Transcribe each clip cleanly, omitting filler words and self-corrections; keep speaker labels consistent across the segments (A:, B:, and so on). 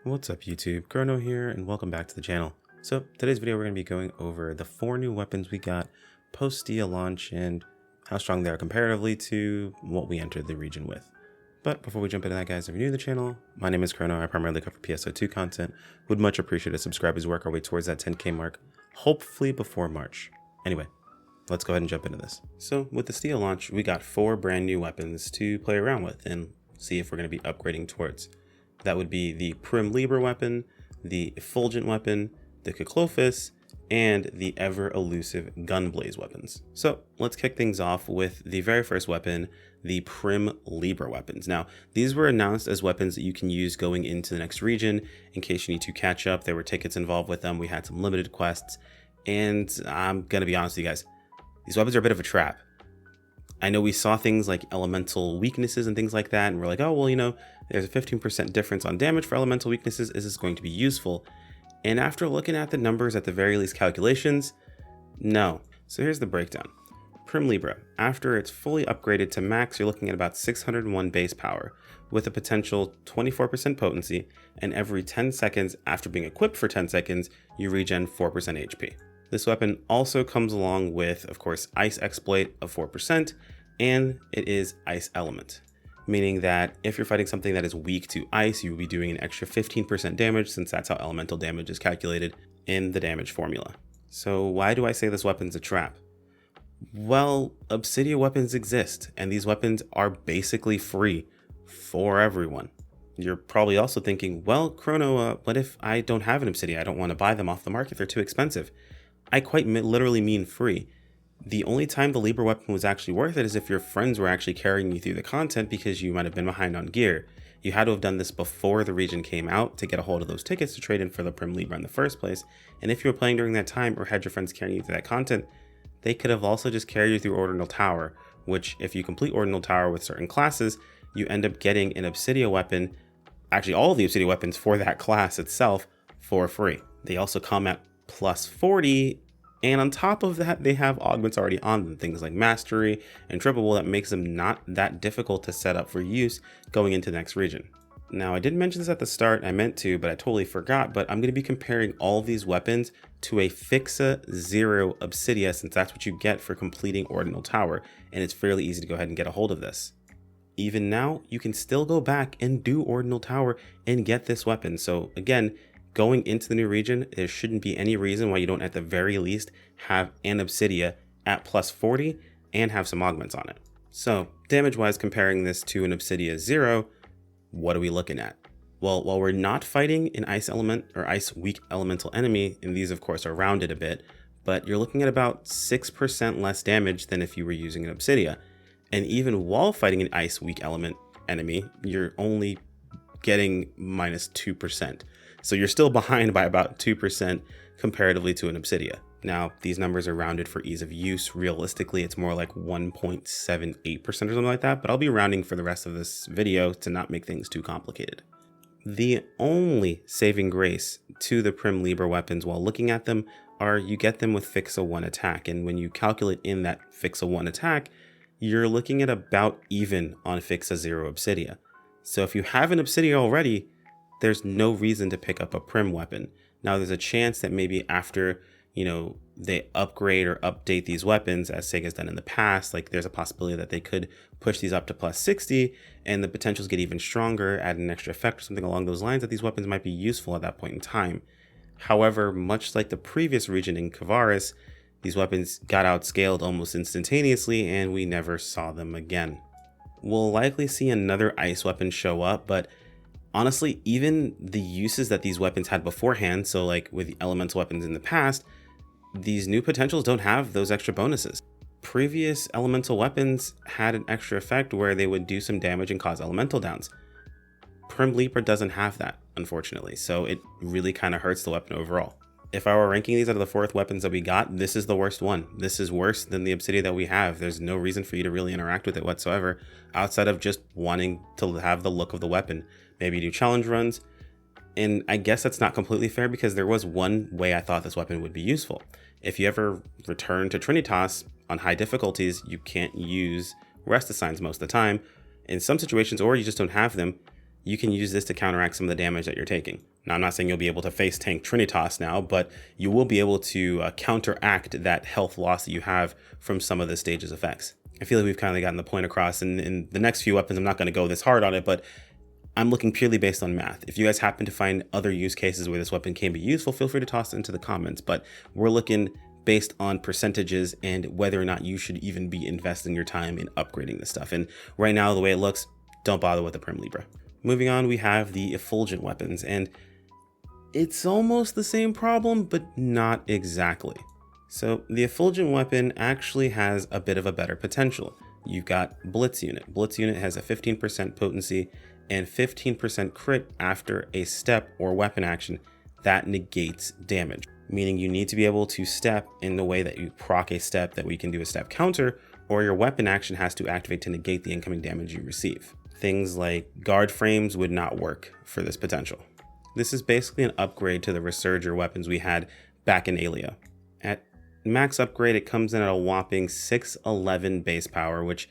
A: What's up YouTube, Chrono here and welcome back to the channel. So today's video we're going to be going over the 4 new weapons we got post SEGA launch and how strong they are comparatively to what we entered the region with. But before we jump into that guys, if you're new to the channel, my name is Chrono, I primarily cover PSO2 content, would much appreciate a subscribe as we work our way towards that 10k mark, hopefully before March. Anyway, let's go ahead and jump into this. So with the SEGA launch, we got 4 brand new weapons to play around with and see if we're going to be upgrading towards. That would be the Prim Libra weapon, the effulgent weapon, the colofus, and the ever elusive gunblaze weapons. So let's kick things off with the very first weapon, the Prim Libra weapons. Now, these were announced as weapons that you can use going into the next region in case you need to catch up. There were tickets involved with them. We had some limited quests, and I'm gonna be honest with you guys, these weapons are a bit of a trap. I know we saw things like elemental weaknesses and things like that, and we're like, oh, well, you know, there's a 15% difference on damage for elemental weaknesses. Is this going to be useful? And after looking at the numbers, at the very least calculations, no. So here's the breakdown. Prim Libra, after it's fully upgraded to max, you're looking at about 601 base power with a potential 24% potency, and every 10 seconds after being equipped for 10 seconds, you regen 4% HP. This weapon also comes along with, of course, Ice Exploit of 4%, and it is Ice Element, meaning that if you're fighting something that is weak to ice, you will be doing an extra 15% damage since that's how elemental damage is calculated in the damage formula. So why do I say this weapon's a trap? Well, Obsidia weapons exist, and these weapons are basically free for everyone. You're probably also thinking, well, Chrono, what if I don't have an Obsidia? I don't want to buy them off the market, they're too expensive. I quite literally mean free. The only time the Libra weapon was actually worth it is if your friends were actually carrying you through the content because you might have been behind on gear. You had to have done this before the region came out to get a hold of those tickets to trade in for the Prim Libra in the first place. And if you were playing during that time or had your friends carrying you through that content, they could have also just carried you through Ordinal Tower, which if you complete Ordinal Tower with certain classes, you end up getting an Obsidia weapon, actually all of the Obsidia weapons for that class itself for free. They also come at plus 40, and on top of that they have augments already on them, things like mastery and triple, that makes them not that difficult to set up for use going into the next region. Now, I didn't mention this at the start, I meant to, but I totally forgot, but I'm going to be comparing all of these weapons to a Fixa 0 Obsidia, since that's what you get for completing Ordinal Tower, and it's fairly easy to go ahead and get a hold of this. Even now, you can still go back and do Ordinal Tower and get this weapon. So again, going into the new region, there shouldn't be any reason why you don't at the very least have an Obsidia at plus 40 and have some augments on it. So damage wise, comparing this to an Obsidia 0, what are we looking at? Well, while we're not fighting an ice element or ice weak elemental enemy, and these of course are rounded a bit, but you're looking at about 6% less damage than if you were using an Obsidia. And even while fighting an ice weak element enemy, you're only getting minus 2%. So you're still behind by about 2% comparatively to an Obsidia. Now, these numbers are rounded for ease of use. Realistically, it's more like 1.78% or something like that, but I'll be rounding for the rest of this video to not make things too complicated. The only saving grace to the Prim Libra weapons while looking at them are you get them with Fixa 1 attack, and when you calculate in that Fixa 1 attack, you're looking at about even on Fixa 0 Obsidia. So if you have an Obsidia already, there's no reason to pick up a Prim weapon. Now there's a chance that maybe after, you know, they upgrade or update these weapons, as SEGA's done in the past, like there's a possibility that they could push these up to plus 60 and the potentials get even stronger, add an extra effect or something along those lines, that these weapons might be useful at that point in time. However, much like the previous region in Kavaris, these weapons got outscaled almost instantaneously and we never saw them again. We'll likely see another ice weapon show up, but honestly, even the uses that these weapons had beforehand, so like with the elemental weapons in the past, these new potentials don't have those extra bonuses. Previous elemental weapons had an extra effect where they would do some damage and cause elemental downs. Prim Libra doesn't have that, unfortunately, so it really kind of hurts the weapon overall. If I were ranking these out of the 4th weapons that we got, this is the worst one. This is worse than the Obsidia that we have. There's no reason for you to really interact with it whatsoever, outside of just wanting to have the look of the weapon. Maybe do challenge runs. And I guess that's not completely fair because there was one way I thought this weapon would be useful. If you ever return to Trinitas on high difficulties, you can't use rest assigns most of the time. In some situations, or you just don't have them, you can use this to counteract some of the damage that you're taking. Now, I'm not saying you'll be able to face tank Trinitas now, but you will be able to counteract that health loss that you have from some of the stage's effects. I feel like we've kind of gotten the point across. And in the next few weapons, I'm not going to go this hard on it, but I'm looking purely based on math. If you guys happen to find other use cases where this weapon can be useful, feel free to toss it into the comments. But we're looking based on percentages and whether or not you should even be investing your time in upgrading this stuff. And right now, the way it looks, don't bother with the Prim Libra. Moving on, we have the effulgent weapons, and it's almost the same problem, but not exactly. So the effulgent weapon actually has a bit of a better potential. You've got Blitz Unit. Blitz Unit has a 15% potency and 15% crit after a step or weapon action that negates damage. Meaning you need to be able to step in the way that you proc a step that we can do a step counter, or your weapon action has to activate to negate the incoming damage you receive. Things like guard frames would not work for this potential. This is basically an upgrade to the Resurger weapons we had back in Alia. At max upgrade, it comes in at a whopping 611 base power, which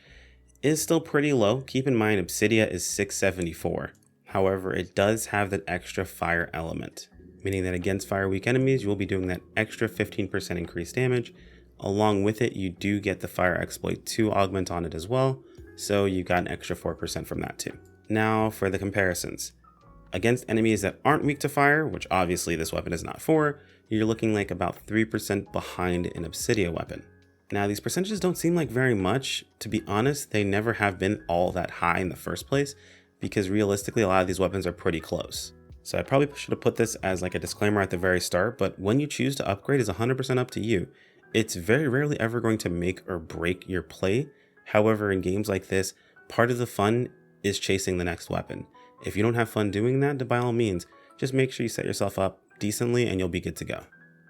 A: is still pretty low. Keep in mind, Obsidia is 674. However, it does have that extra fire element, meaning that against fire weak enemies, you will be doing that extra 15% increased damage. Along with it, you do get the fire exploit 2 augment on it as well, so you got an extra 4% from that too. Now for the comparisons. Against enemies that aren't weak to fire, which obviously this weapon is not for, you're looking like about 3% behind an Obsidia weapon. Now these percentages don't seem like very much. To be honest, they never have been all that high in the first place, because realistically a lot of these weapons are pretty close. So I probably should have put this as like a disclaimer at the very start, but when you choose to upgrade is 100% up to you. It's very rarely ever going to make or break your play. However, in games like this, part of the fun is chasing the next weapon. If you don't have fun doing that, then by all means, just make sure you set yourself up decently and you'll be good to go.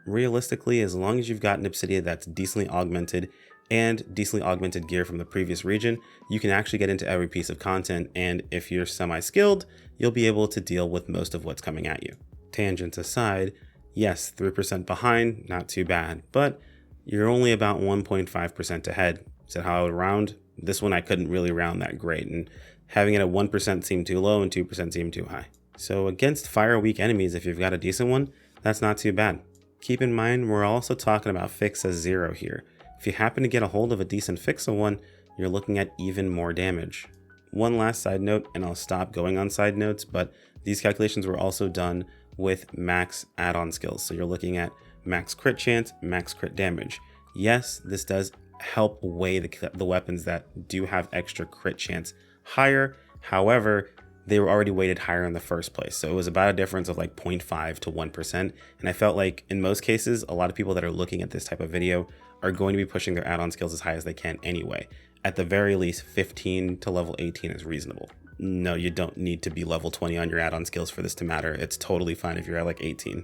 A: Realistically, as long as you've got an Obsidia that's decently augmented and decently augmented gear from the previous region, you can actually get into every piece of content, and if you're semi-skilled, you'll be able to deal with most of what's coming at you. Tangents aside, yes, 3% behind, not too bad, but you're only about 1.5% ahead. Is that how I would round? This one I couldn't really round that great, and having it at 1% seemed too low and 2% seemed too high. So against fire weak enemies, if you've got a decent one, that's not too bad. Keep in mind, we're also talking about Fixa 0 here. If you happen to get a hold of a decent Fixa 1, you're looking at even more damage. One last side note, and I'll stop going on side notes, but these calculations were also done with max add-on skills. So you're looking at max crit chance, max crit damage. Yes, this does help weigh the weapons that do have extra crit chance higher. However, they were already weighted higher in the first place. So it was about a difference of like 0.5 to 1%. And I felt like in most cases, a lot of people that are looking at this type of video are going to be pushing their add-on skills as high as they can anyway. At the very least, 15 to level 18 is reasonable. No, you don't need to be level 20 on your add-on skills for this to matter. It's totally fine if you're at like 18.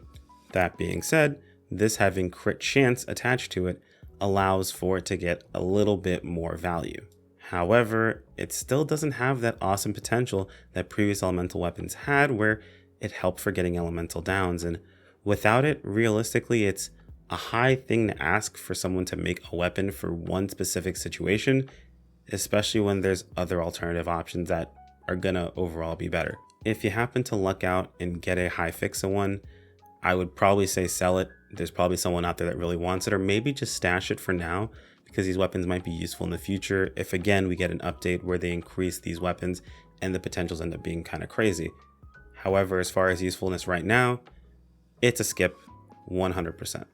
A: That being said, this having crit chance attached to it allows for it to get a little bit more value. However, it still doesn't have that awesome potential that previous elemental weapons had, where it helped for getting elemental downs, and without it, realistically, it's a high thing to ask for someone to make a weapon for one specific situation, especially when there's other alternative options that are gonna overall be better. If you happen to luck out and get a high Fixa one, I would probably say sell it. There's probably someone out there that really wants it, or maybe just stash it for now, because these weapons might be useful in the future if, again, we get an update where they increase these weapons and the potentials end up being kind of crazy. However, as far as usefulness right now, it's a skip 100%.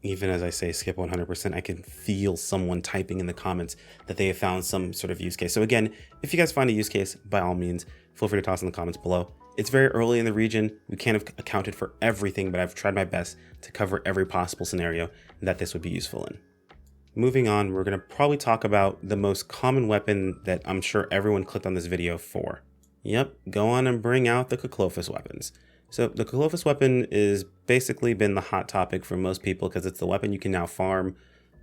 A: Even as I say skip 100%, I can feel someone typing in the comments that they have found some sort of use case. So again, if you guys find a use case, by all means, feel free to toss in the comments below. It's very early in the region. We can't have accounted for everything, but I've tried my best to cover every possible scenario that this would be useful in. Moving on, we're going to probably talk about the most common weapon that I'm sure everyone clicked on this video for. Yep, go on and bring out the colofus weapons. So the colofus weapon is basically been the hot topic for most people because it's the weapon you can now farm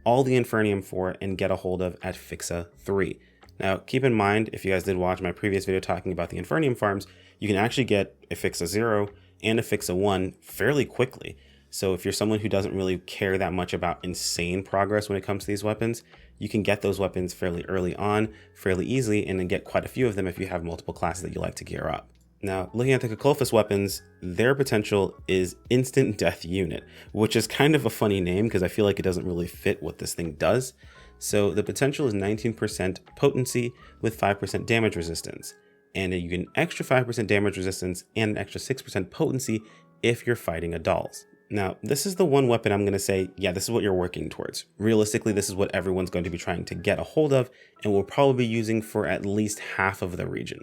A: all the Infernium for and get a hold of at Fixa 3. Now, keep in mind, if you guys did watch my previous video talking about the Infernium farms, you can actually get a Fixa 0 and a Fixa 1 fairly quickly. So if you're someone who doesn't really care that much about insane progress when it comes to these weapons, you can get those weapons fairly early on, fairly easily, and then get quite a few of them if you have multiple classes that you like to gear up. Now, looking at the colofus weapons, their potential is instant death unit, which is kind of a funny name because I feel like it doesn't really fit what this thing does. So the potential is 19% potency with 5% damage resistance, and you get an extra 5% damage resistance and an extra 6% potency if you're fighting adults. Now, this is the one weapon I'm going to say, yeah, this is what you're working towards. Realistically, this is what everyone's going to be trying to get a hold of, and will probably be using for at least half of the region.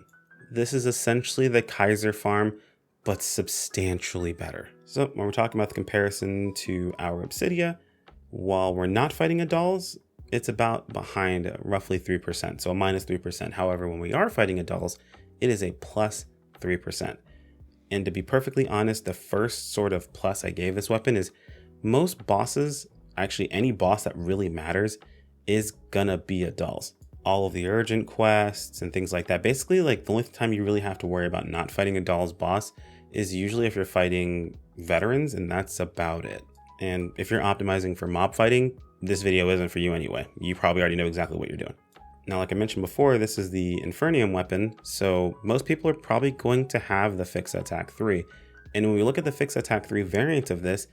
A: This is essentially the Kaiser farm, but substantially better. So when we're talking about the comparison to our Obsidia, while we're not fighting adults, it's about behind roughly 3%, so a minus 3%. However, when we are fighting adults, it is a plus 3%. And to be perfectly honest, the first sort of plus I gave this weapon is most bosses, actually any boss that really matters, is gonna be adults. All of the urgent quests and things like that. Basically, like the only time you really have to worry about not fighting a doll's boss is usually if you're fighting veterans, and that's about it. And if you're optimizing for mob fighting, this video isn't for you anyway. You probably already know exactly what you're doing. Now, like I mentioned before, this is the Infernium weapon, so most people are probably going to have the Fix Attack 3. And when we look at the Fix Attack 3 variant of this,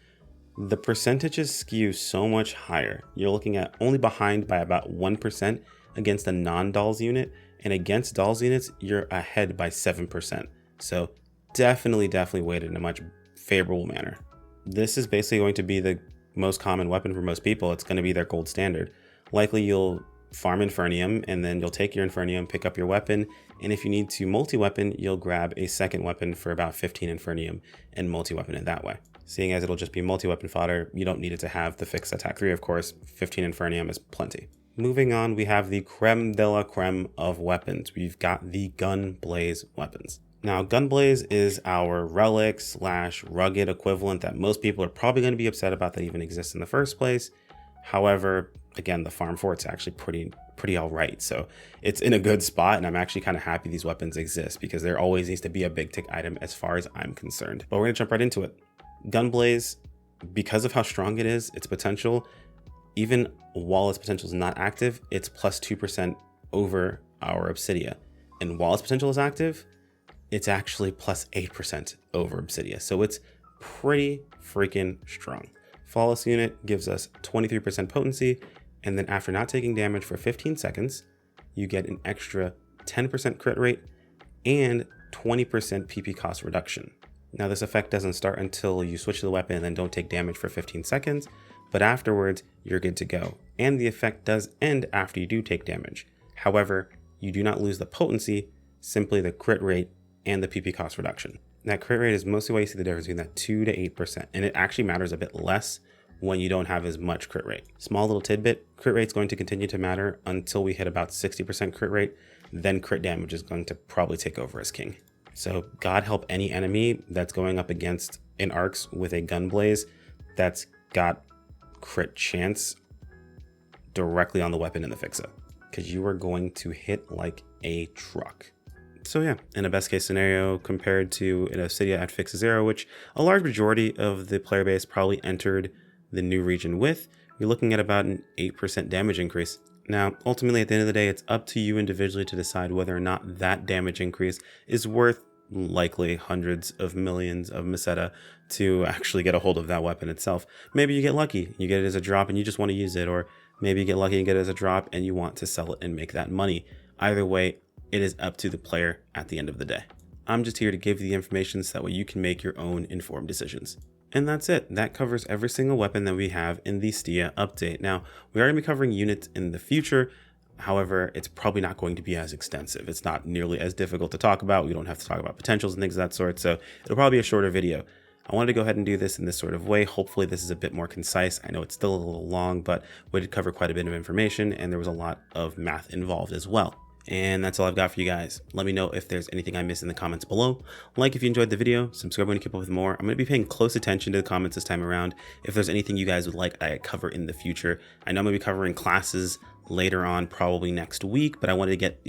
A: the percentages skew so much higher. You're looking at only behind by about 1% against a non-dolls unit, and against dolls units, you're ahead by 7%. So definitely weighted in a much favorable manner. This is basically going to be the most common weapon for most people. It's going to be their gold standard. Likely you'll farm Infernium, and then you'll take your Infernium, pick up your weapon, and if you need to multi-weapon, you'll grab a second weapon for about 15 Infernium and multi-weapon it that way. Seeing as it'll just be multi-weapon fodder, you don't need it to have the Fix Attack 3, of course. 15 Infernium is plenty. Moving on, we have the creme de la creme of weapons. We've got the gunblaze weapons. Now, gunblaze is our relic / rugged equivalent that most people are probably going to be upset about that even exists in the first place. However, again, the farm for it's actually pretty all right. So it's in a good spot, and I'm actually kind of happy these weapons exist because there always needs to be a big tick item as far as I'm concerned. But we're going to jump right into it. Gunblaze, because of how strong it is, its potential, even while its potential is not active, it's plus 2% over our Obsidia. And while its potential is active, it's actually plus 8% over Obsidia. So it's pretty freaking strong. Flawless unit gives us 23% potency, and then after not taking damage for 15 seconds, you get an extra 10% crit rate and 20% PP cost reduction. Now, this effect doesn't start until you switch to the weapon and then don't take damage for 15 seconds, but afterwards, you're good to go. And the effect does end after you do take damage. However, you do not lose the potency, simply the crit rate and the PP cost reduction. That crit rate is mostly why you see the difference between that 2 to 8%, and it actually matters a bit less when you don't have as much crit rate. Small little tidbit, crit rate's going to continue to matter until we hit about 60% crit rate, then crit damage is going to probably take over as king. So God help any enemy that's going up against an Arcs with a gunblaze that's got crit chance directly on the weapon in the Fixa, because you are going to hit like a truck. So yeah, in a best case scenario compared to an Obsidia at Fix 0, which a large majority of the player base probably entered the new region with, you're looking at about an 8% damage increase. Now, ultimately, at the end of the day, it's up to you individually to decide whether or not that damage increase is worth likely hundreds of millions of Meseta to actually get a hold of that weapon itself. Maybe you get lucky, you get it as a drop and you just want to use it, or maybe you get lucky and get it as a drop and you want to sell it and make that money. Either way, it is up to the player at the end of the day. I'm just here to give you the information so that way you can make your own informed decisions. And that's it. That covers every single weapon that we have in the STIA update. Now, we are going to be covering units in the future. However, it's probably not going to be as extensive. It's not nearly as difficult to talk about. We don't have to talk about potentials and things of that sort. So it'll probably be a shorter video. I wanted to go ahead and do this in this sort of way. Hopefully this is a bit more concise. I know it's still a little long, but we did cover quite a bit of information and there was a lot of math involved as well. And that's all I've got for you guys. Let me know if there's anything I missed in the comments below. Like if you enjoyed the video, subscribe when you keep up with more. I'm going to be paying close attention to the comments this time around. If there's anything you guys would like I cover in the future. I know I'm going to be covering classes later on, probably next week, but I wanted to get,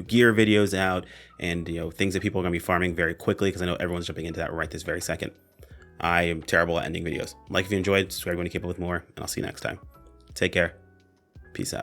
A: gear videos out and, things that people are going to be farming very quickly because I know everyone's jumping into that right this very second. I am terrible at ending videos. Like if you enjoyed, subscribe when you keep up with more, and I'll see you next time. Take care. Peace out.